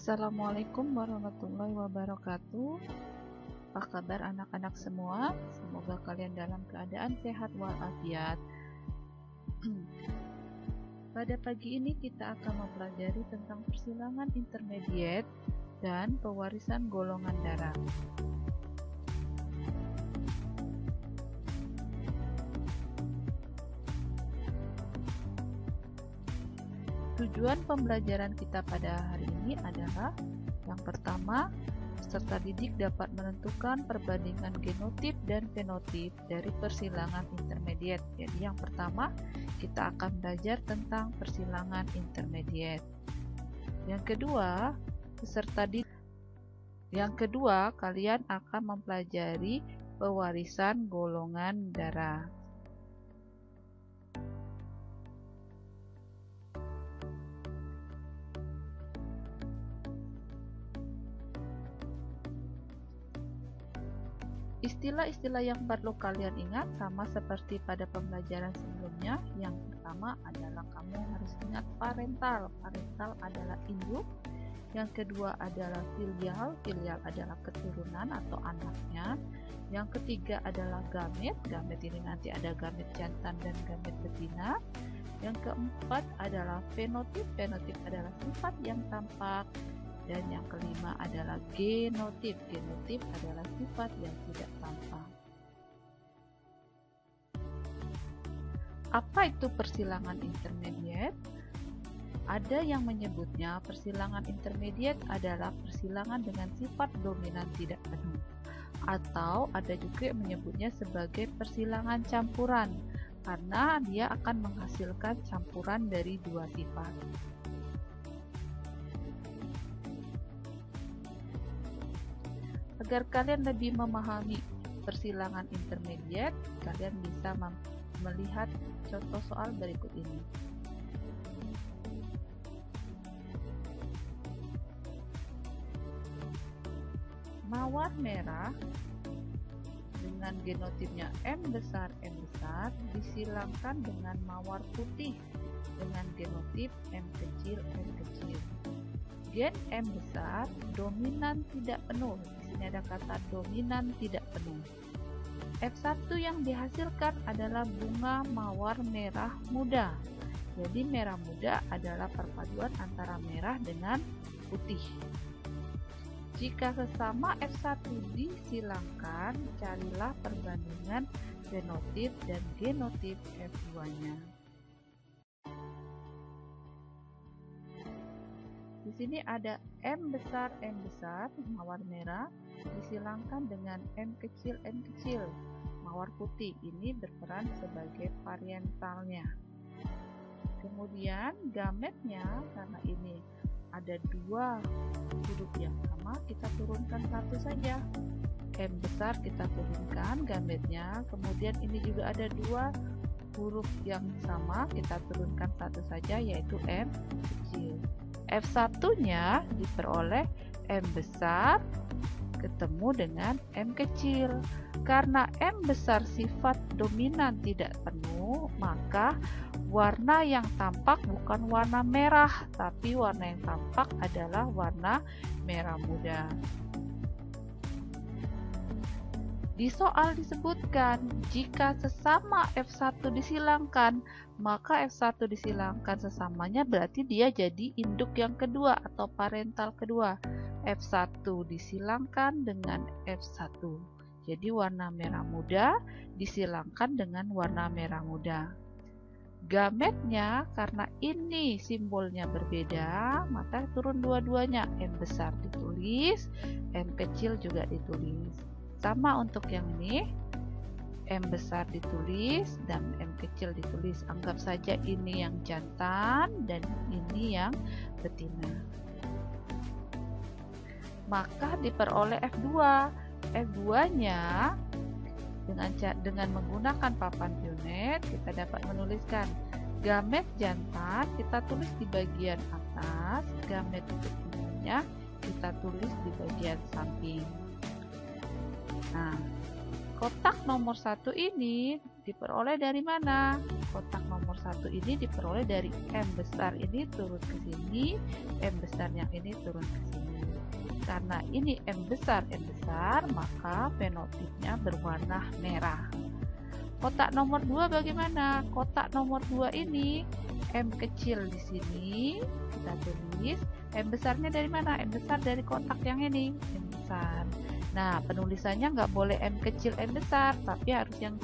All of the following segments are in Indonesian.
Assalamualaikum warahmatullahi wabarakatuh. Apa kabar anak-anak semua? Semoga kalian dalam keadaan sehat walafiat. Pada pagi ini kita akan mempelajari tentang persilangan intermediate dan pewarisan golongan darah. Tujuan pembelajaran kita pada hari ini adalah yang pertama, peserta didik dapat menentukan perbandingan genotip dan fenotip dari persilangan intermediate. Jadi yang pertama, kita akan belajar tentang persilangan intermediate. Yang kedua, kalian akan mempelajari pewarisan golongan darah. Istilah-istilah yang perlu kalian ingat sama seperti pada pembelajaran sebelumnya. Yang pertama adalah kamu harus ingat parental. Parental adalah induk. Yang kedua adalah filial. Filial adalah keturunan atau anaknya. Yang ketiga adalah gamet. Gamet ini nanti ada gamet jantan dan gamet betina. Yang keempat adalah fenotip. Fenotip adalah sifat yang tampak. Dan yang kelima adalah genotip. Genotip adalah sifat yang tidak tampak. Apa itu persilangan intermediate? Ada yang menyebutnya persilangan intermediate adalah persilangan dengan sifat dominan tidak penuh. Atau ada juga yang menyebutnya sebagai persilangan campuran, karena dia akan menghasilkan campuran dari dua sifat. Agar kalian lebih memahami persilangan intermediate, kalian bisa melihat contoh soal berikut ini. Mawar merah dengan genotipnya M besar disilangkan dengan mawar putih dengan genotip M kecil. Gen M besar dominan tidak penuh. Di sini ada kata dominan tidak penuh. F1 yang dihasilkan adalah bunga mawar merah muda. Jadi merah muda adalah perpaduan antara merah dengan putih. Jika sesama F1 disilangkan, carilah perbandingan fenotip dan genotip F2-nya. Di sini ada M besar mawar merah disilangkan dengan M kecil mawar putih. Ini berperan sebagai parentalnya. Kemudian gametnya, karena ini ada dua huruf yang sama, kita turunkan satu saja. M besar kita turunkan gametnya. Kemudian ini juga ada dua huruf yang sama, kita turunkan satu saja, yaitu M kecil. F1-nya diperoleh M besar ketemu dengan M kecil. Karena M besar sifat dominan tidak penuh, maka warna yang tampak bukan warna merah, tapi warna yang tampak adalah warna merah muda. Di soal disebutkan, jika sesama F1 disilangkan, maka F1 disilangkan sesamanya berarti dia jadi induk yang kedua atau parental kedua. F1 disilangkan dengan F1. Jadi warna merah muda disilangkan dengan warna merah muda. Gametnya, karena ini simbolnya berbeda, maka turun dua-duanya. M besar ditulis, M kecil juga ditulis. Sama untuk yang ini, M besar ditulis dan M kecil ditulis. Anggap saja ini yang jantan dan ini yang betina. Maka diperoleh F2. F2-nya dengan menggunakan papan pionet kita dapat menuliskan gamet jantan kita tulis di bagian atas, gamet betinanya kita tulis di bagian samping. Nah, kotak nomor 1 ini diperoleh dari mana? Kotak nomor F1 ini diperoleh dari M besar ini turun ke sini, M besar yang ini turun ke sini. Karena ini M besar, maka fenotipnya berwarna merah. Kotak nomor 2 bagaimana? Kotak nomor 2 ini M kecil di sini, kita tulis. M besarnya dari mana? M besar dari kotak yang ini, M besar. Nah, penulisannya nggak boleh M kecil, M besar, tapi harus yang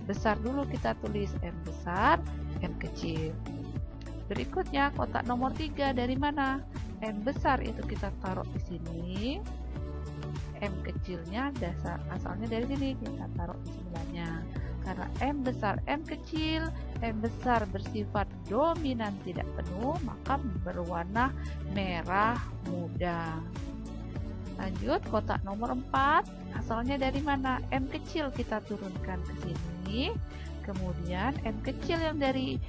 besar dulu kita tulis, M besar, M kecil. Berikutnya kotak nomor 3 dari mana? M besar itu kita taruh di sini. M kecilnya asalnya dari sini, kita taruh di sebelahnya. Karena M besar, M kecil, M besar bersifat dominan tidak penuh, maka berwarna merah muda. Lanjut, kotak nomor 4, asalnya dari mana? M kecil kita turunkan ke sini. Kemudian M kecil yang dari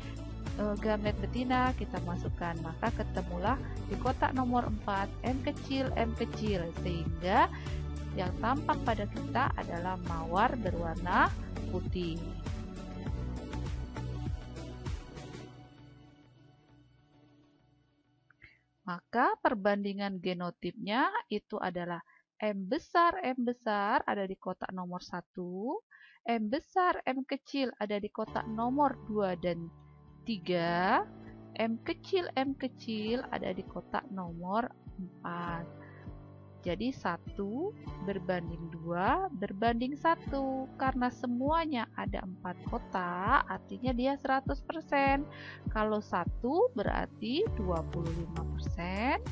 gamet betina kita masukkan, maka ketemulah di kotak nomor 4 M kecil, sehingga yang tampak pada kita adalah mawar berwarna putih. Maka perbandingan genotipnya itu adalah M besar ada di kotak nomor 1, M besar M kecil ada di kotak nomor 2 dan 3, M kecil ada di kotak nomor 4. Jadi 1 berbanding 2 berbanding 1. Karena semuanya ada 4 kotak, artinya dia 100%. Kalau 1 berarti 25%.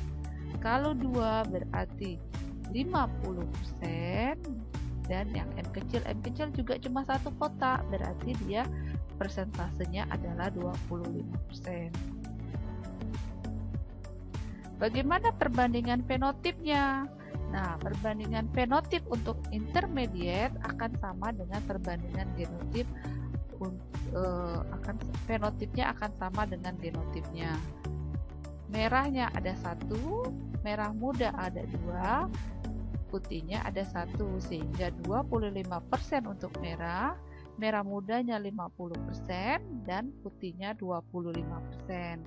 Kalau 2 berarti 50%. Dan yang M kecil juga cuma 1 kotak, berarti dia persentasenya adalah 25%. Bagaimana perbandingan fenotipnya? Nah, perbandingan fenotip untuk intermediate akan sama dengan perbandingan genotip, fenotipnya akan sama dengan genotipnya. Merahnya ada 1, merah muda ada 2, putihnya ada 1, sehingga 25% untuk merah, merah mudanya 50%, dan putihnya 25%.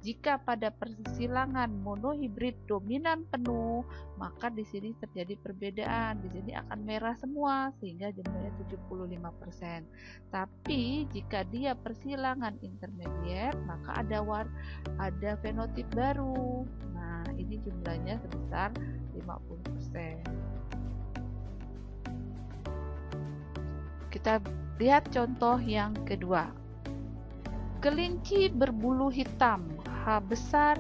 Jika pada persilangan monohibrid dominan penuh, maka di sini terjadi perbedaan. Di sini akan merah semua, sehingga jumlahnya 75%. Tapi jika dia persilangan intermediate, maka ada fenotip baru. Nah, ini jumlahnya sebesar 50%. Kita lihat contoh yang kedua. Kelinci berbulu hitam, H besar,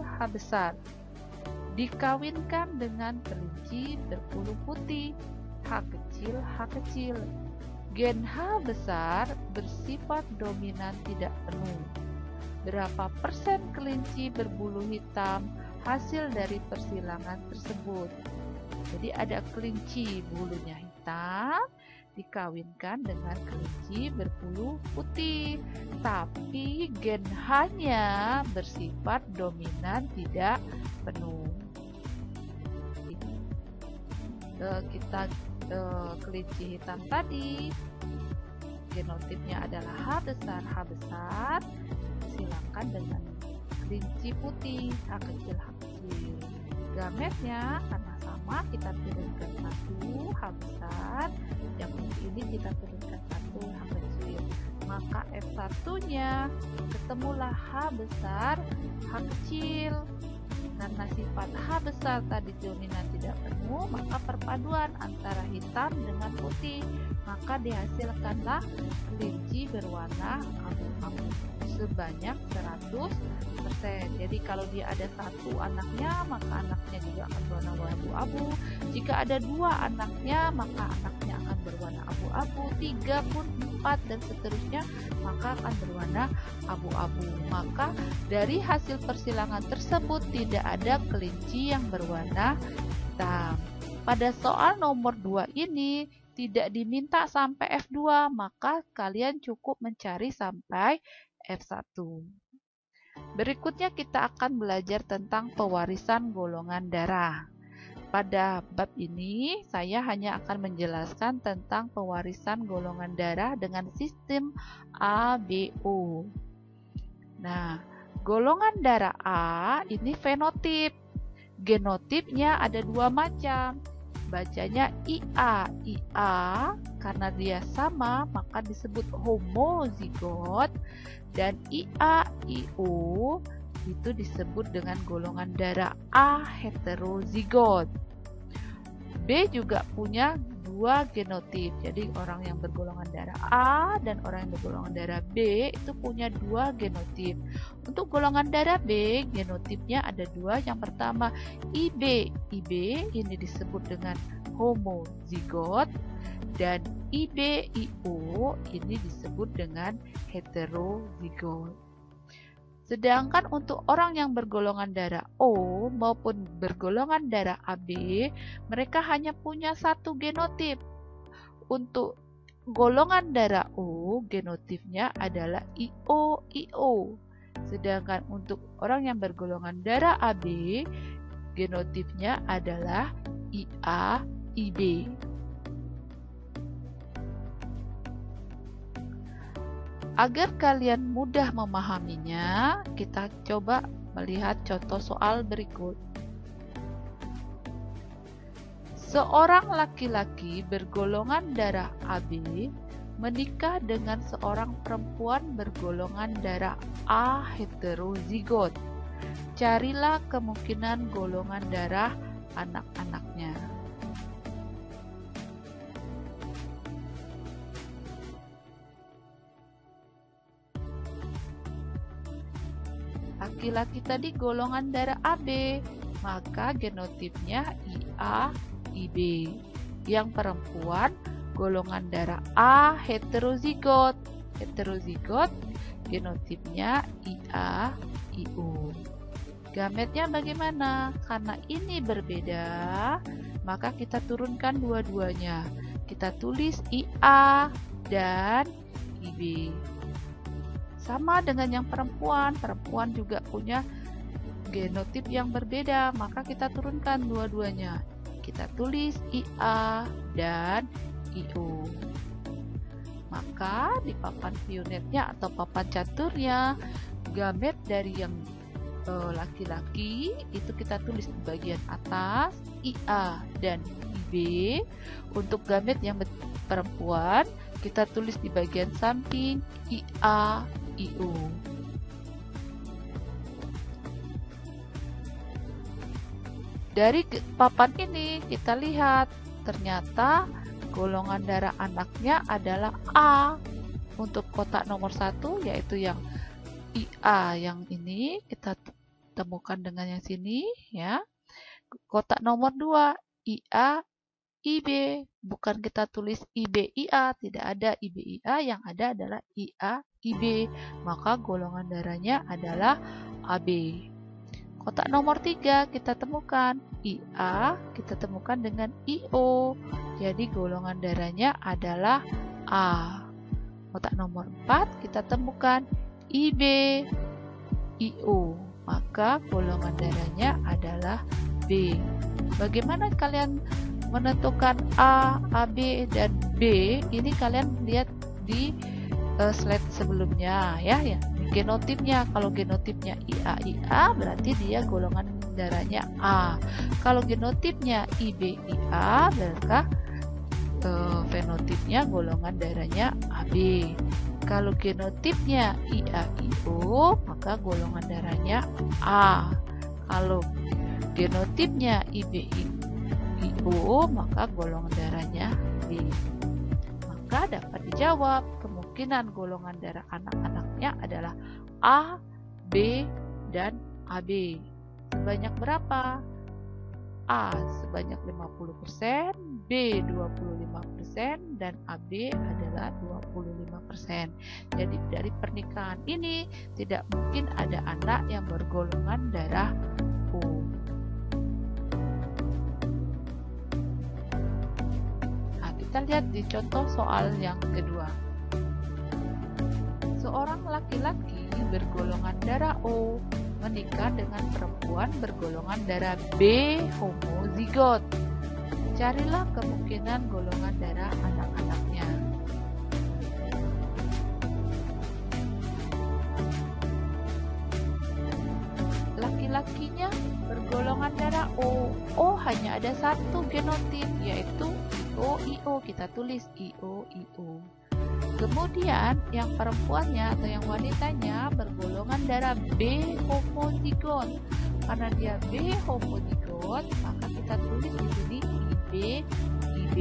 dikawinkan dengan kelinci berbulu putih, H kecil. Gen H besar bersifat dominan tidak penuh. Berapa persen kelinci berbulu hitam hasil dari persilangan tersebut? Jadi ada kelinci bulunya hitam dikawinkan dengan kelinci berbulu putih, tapi gen H-nya bersifat dominan tidak penuh. Kita kelinci hitam tadi genotipnya adalah H besar, silakan dengan kelinci putih H kecil. Gametnya karena sama, kita turunkan 1 H besar, yang ini kita turunkan 1 H kecil, maka F1-nya ketemulah H besar H kecil. Karena sifat H besar tadi dominan tidak penuh, maka perpaduan antara hitam dengan putih, maka dihasilkanlah kelinci berwarna abu-abu sebanyak 100%. Jadi kalau dia ada 1 anaknya, maka anaknya juga akan berwarna abu-abu. Jika ada 2 anaknya, maka anaknya akan berwarna abu-abu. 3 pun 4 dan seterusnya, maka akan berwarna abu-abu. Maka dari hasil persilangan tersebut tidak ada kelinci yang berwarna hitam. Pada soal nomor 2 ini tidak diminta sampai F2, maka kalian cukup mencari sampai F1. Berikutnya kita akan belajar tentang pewarisan golongan darah. Pada bab ini, saya hanya akan menjelaskan tentang pewarisan golongan darah dengan sistem ABO. Nah, golongan darah A ini fenotip. Genotipnya ada dua macam. Bacanya IA. IA karena dia sama maka disebut homozigot, dan IA, IO itu disebut dengan golongan darah A heterozigot. B juga punya dua genotip. Jadi orang yang bergolongan darah A dan orang yang bergolongan darah B itu punya dua genotip. Untuk golongan darah B, genotipnya ada dua. Yang pertama IB. IB ini disebut dengan homozigot, dan IB, IO ini disebut dengan heterozigot. Sedangkan untuk orang yang bergolongan darah O maupun bergolongan darah AB, mereka hanya punya satu genotip. Untuk golongan darah O, genotipnya adalah IO, IO. Sedangkan untuk orang yang bergolongan darah AB, genotipnya adalah IA, IB. Agar kalian mudah memahaminya, kita coba melihat contoh soal berikut. Seorang laki-laki bergolongan darah AB menikah dengan seorang perempuan bergolongan darah A heterozigot. Carilah kemungkinan golongan darah anak-anaknya. Laki-laki tadi golongan darah AB, maka genotipnya IA, IB. Yang perempuan golongan darah A heterozigot. Heterozigot genotipnya IA, IO. Gametnya bagaimana? Karena ini berbeda, maka kita turunkan dua-duanya. Kita tulis IA dan IB. Sama dengan yang perempuan juga punya genotip yang berbeda, maka kita turunkan dua-duanya. Kita tulis IA dan IO. Maka di papan pionetnya atau papan caturnya, gamet dari yang laki-laki itu kita tulis di bagian atas IA dan IB. Untuk gamet yang perempuan kita tulis di bagian samping IA, IO. Dari papan ini kita lihat ternyata golongan darah anaknya adalah A. Untuk kotak nomor 1 yaitu yang IA yang ini kita temukan dengan yang sini ya. Kotak nomor 2 IA, IB, bukan kita tulis IB, IA, tidak ada IB, IA, yang ada adalah IA, IB, maka golongan darahnya adalah AB. Kotak nomor 3 kita temukan IA, kita temukan dengan IO, jadi golongan darahnya adalah A. Kotak nomor 4 kita temukan IB, IO, maka golongan darahnya adalah B. Bagaimana kalian menentukan A, AB, dan B? Ini kalian lihat di slide sebelumnya ya. Genotipnya, kalau genotipnya IA, IA berarti dia golongan darahnya A. Kalau genotipnya IB, IA berarti fenotipnya golongan darahnya AB. Kalau genotipnya IA, IO maka golongan darahnya A. Kalau genotipnya IB, IO maka golongan darahnya B. Maka dapat dijawab kemungkinan golongan darah anak-anaknya adalah A, B, dan AB. Sebanyak berapa? A sebanyak 50%, B 25%, dan AB adalah 25%. Jadi dari pernikahan ini tidak mungkin ada anak yang bergolongan darah O. Nah, kita lihat di contoh soal yang kedua. Seorang laki-laki bergolongan darah O menikah dengan perempuan bergolongan darah B homozigot. Carilah kemungkinan golongan darah anak-anaknya. laki-lakinya bergolongan darah O. O hanya ada satu genotip, yaitu IO. Kita tulis IO. Kemudian yang perempuannya atau yang wanitanya bergolongan darah B homozigot. Karena dia B homozigot, maka kita tulis di sini IB.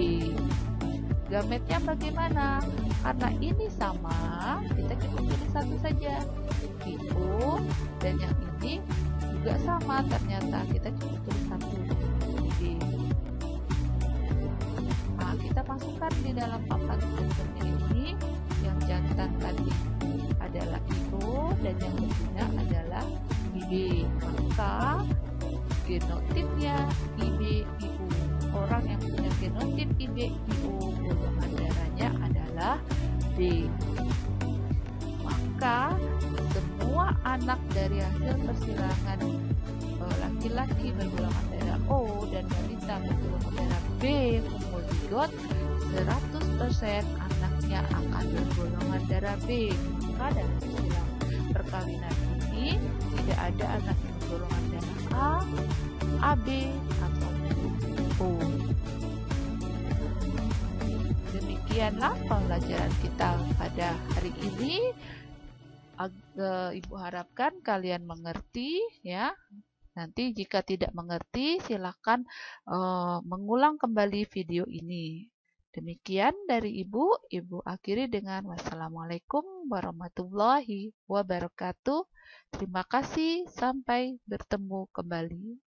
Gametnya bagaimana? Karena ini sama, kita cukup tulis satu saja, IO, dan yang ini juga sama, ternyata kita cukup tulis satu, IB. Nah, kita masukkan di dalam papan strukturnya ini, yang jantan tadi adalah IO dan yang betina adalah IB. Maka genotipnya IB-IU. Orang yang punya genotip IB-IU, golongan darahnya adalah B. Maka semua anak dari hasil persilangan laki-laki bergolongan darah O dan wanita bergolongan darah B homozigot, 100% anaknya akan bergolongan darah B. Maka dalam silang perkawinan ini tidak ada anak yang bergolongan darah A, AB, atau O. Demikianlah pembelajaran kita pada hari ini. Ibu harapkan kalian mengerti ya. Nanti jika tidak mengerti silakan mengulang kembali video ini. Demikian dari Ibu akhiri dengan wassalamualaikum warahmatullahi wabarakatuh. Terima kasih, sampai bertemu kembali.